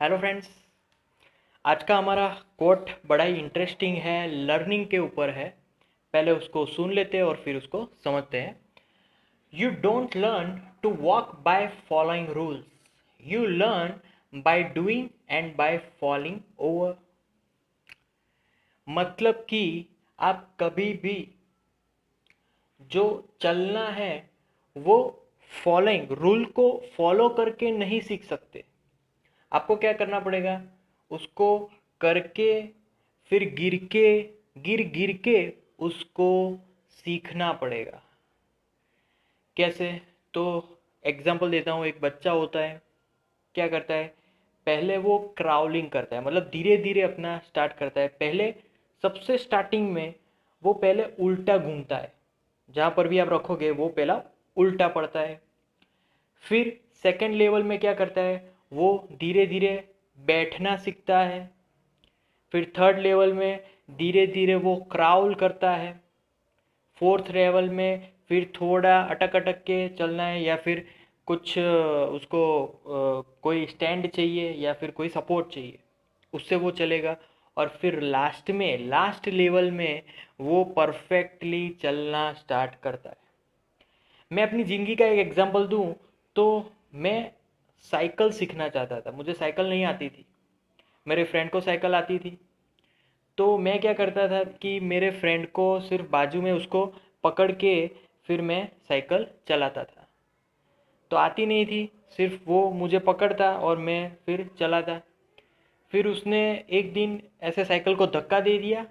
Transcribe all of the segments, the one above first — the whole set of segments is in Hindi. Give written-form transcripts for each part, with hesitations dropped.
Hello friends. आज का हमारा कोट बड़ा ही इंटरेस्टिंग है, लर्निंग के ऊपर है। पहले उसको सुन लेते हैं और फिर उसको समझते हैं। You don't learn to walk by following rules, you learn by doing and by falling over. मतलब कि आप कभी भी जो चलना है वो फॉलोइंग रूल को फॉलो करके नहीं सीख सकते। आपको क्या करना पड़ेगा, उसको करके फिर गिर गिर के उसको सीखना पड़ेगा। कैसे? तो एग्जांपल देता हूँ। एक बच्चा होता है, क्या करता है, पहले वो क्राउलिंग करता है, मतलब धीरे धीरे अपना स्टार्ट करता है। पहले सबसे स्टार्टिंग में वो पहले उल्टा घूमता है, जहाँ पर भी आप रखोगे वो पहला उल्टा पड़ता है। फिर सेकंड लेवल में क्या करता है, वो धीरे धीरे बैठना सीखता है। फिर थर्ड लेवल में धीरे धीरे वो क्राउल करता है। फोर्थ लेवल में फिर थोड़ा अटक अटक के चलना है, या फिर कुछ उसको कोई स्टैंड चाहिए या फिर कोई सपोर्ट चाहिए, उससे वो चलेगा। और फिर लास्ट लेवल में वो परफेक्टली चलना स्टार्ट करता है। मैं अपनी ज़िंदगी का एक एग्जांपल दूं तो मैं साइकिल सीखना चाहता था। मुझे साइकिल नहीं आती थी, मेरे फ्रेंड को साइकिल आती थी। तो मैं क्या करता था कि मेरे फ्रेंड को सिर्फ बाजू में उसको पकड़ के फिर मैं साइकिल चलाता था। तो आती नहीं थी, सिर्फ वो मुझे पकड़ता और मैं फिर चलाता। फिर उसने एक दिन ऐसे साइकिल को धक्का दे दिया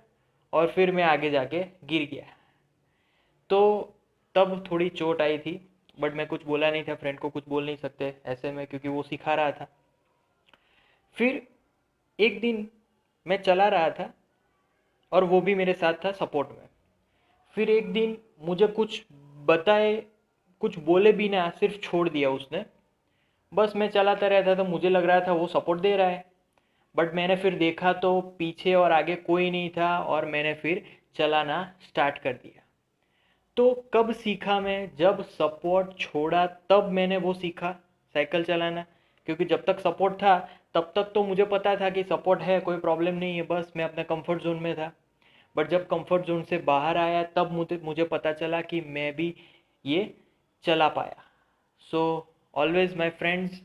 और फिर मैं आगे जाके गिर गया। तो तब थोड़ी चोट आई थी, बट मैं कुछ बोला नहीं था, फ्रेंड को कुछ बोल नहीं सकते ऐसे में क्योंकि वो सिखा रहा था। फिर एक दिन मैं चला रहा था और वो भी मेरे साथ था सपोर्ट में। फिर एक दिन मुझे कुछ बताए, कुछ बोले बिना सिर्फ छोड़ दिया उसने। बस मैं चलाता रहता था, मुझे लग रहा था वो सपोर्ट दे रहा है, बट मैंने फिर देखा तो पीछे और आगे कोई नहीं था और मैंने फिर चलाना स्टार्ट कर दिया। तो कब सीखा मैं, जब सपोर्ट छोड़ा तब मैंने वो सीखा साइकिल चलाना। क्योंकि जब तक सपोर्ट था तब तक तो मुझे पता था कि सपोर्ट है, कोई प्रॉब्लम नहीं है, बस मैं अपने कंफर्ट जोन में था। बट जब कंफर्ट जोन से बाहर आया तब मुझे मुझे पता चला कि मैं भी ये चला पाया। So always my friends,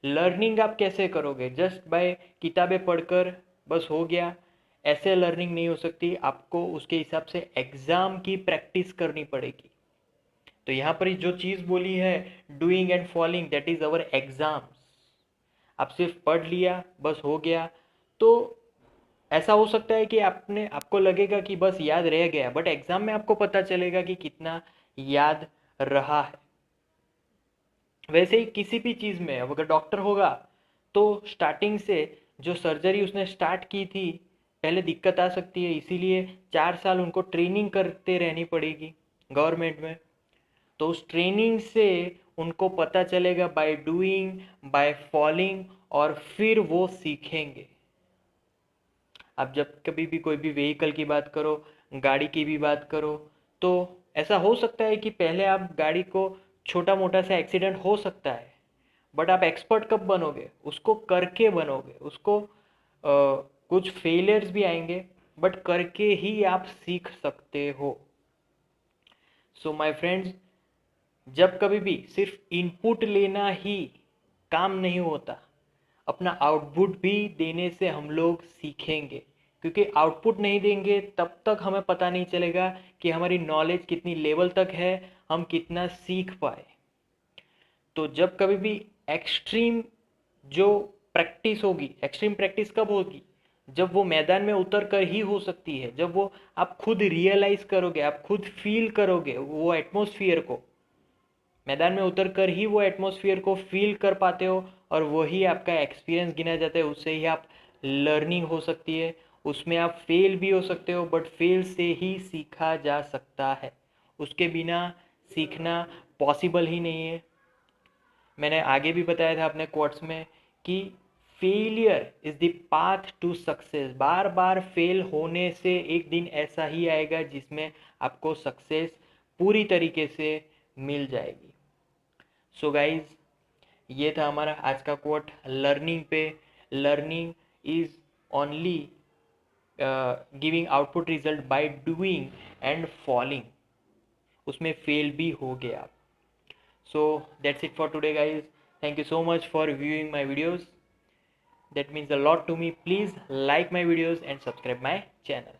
learning आप कैसे करोगे? जस्ट बाय किताबें पढ़कर बस हो गया, ऐसे लर्निंग नहीं हो सकती। आपको उसके हिसाब से एग्ज़ाम की प्रैक्टिस करनी पड़ेगी। तो यहाँ पर जो चीज़ बोली है, doing and following, that is our exams. आप सिर्फ पढ़ लिया बस हो गया, तो ऐसा हो सकता है कि आपने आपको लगेगा कि बस याद रह गया, बट एग्ज़ाम में आपको पता चलेगा कि कितना याद रहा है। वैसे ही किसी भी चीज़ में अगर डॉक्टर होगा तो स्टार्टिंग से जो सर्जरी उसने स्टार्ट की थी, पहले दिक्कत आ सकती है, इसीलिए 4 साल उनको ट्रेनिंग करते रहनी पड़ेगी गवर्नमेंट में। तो उस ट्रेनिंग से उनको पता चलेगा बाय डूइंग, बाय फॉलिंग, और फिर वो सीखेंगे। आप जब कभी भी कोई भी व्हीकल की बात करो, गाड़ी की भी बात करो, तो ऐसा हो सकता है कि पहले आप गाड़ी को, छोटा मोटा सा एक्सीडेंट हो सकता है, बट आप एक्सपर्ट कब बनोगे? उसको करके बनोगे। उसको कुछ फेलियर्स भी आएंगे, बट करके ही आप सीख सकते हो। सो माय फ्रेंड्स, जब कभी भी सिर्फ इनपुट लेना ही काम नहीं होता, अपना आउटपुट भी देने से हम लोग सीखेंगे। क्योंकि आउटपुट नहीं देंगे तब तक हमें पता नहीं चलेगा कि हमारी नॉलेज कितनी लेवल तक है, हम कितना सीख पाए। तो जब कभी भी एक्सट्रीम जो प्रैक्टिस होगी, एक्सट्रीम प्रैक्टिस कब होगी? जब वो मैदान में उतर कर ही हो सकती है, जब वो आप खुद रियलाइज करोगे, आप खुद फील करोगे वो एटमॉस्फियर को। मैदान में उतर कर ही वो एटमॉस्फियर को फील कर पाते हो, और वही आपका एक्सपीरियंस गिना जाता है। उससे ही आप लर्निंग हो सकती है। उसमें आप फेल भी हो सकते हो, बट फेल से ही सीखा जा सकता है। उसके बिना सीखना पॉसिबल ही नहीं है। मैंने आगे भी बताया था अपने कोट्स में कि failure is the path to success. बार बार फेल होने से एक दिन ऐसा ही आएगा जिसमें आपको सक्सेस पूरी तरीके से मिल जाएगी। सो गाइज, ये था हमारा आज का कोट लर्निंग पे। Learning is only giving output result by doing and falling, उसमें फेल भी हो गए आप. So that's it for today guys. Thank you so much for viewing my videos. That means a lot to me. Please like my videos and subscribe my channel.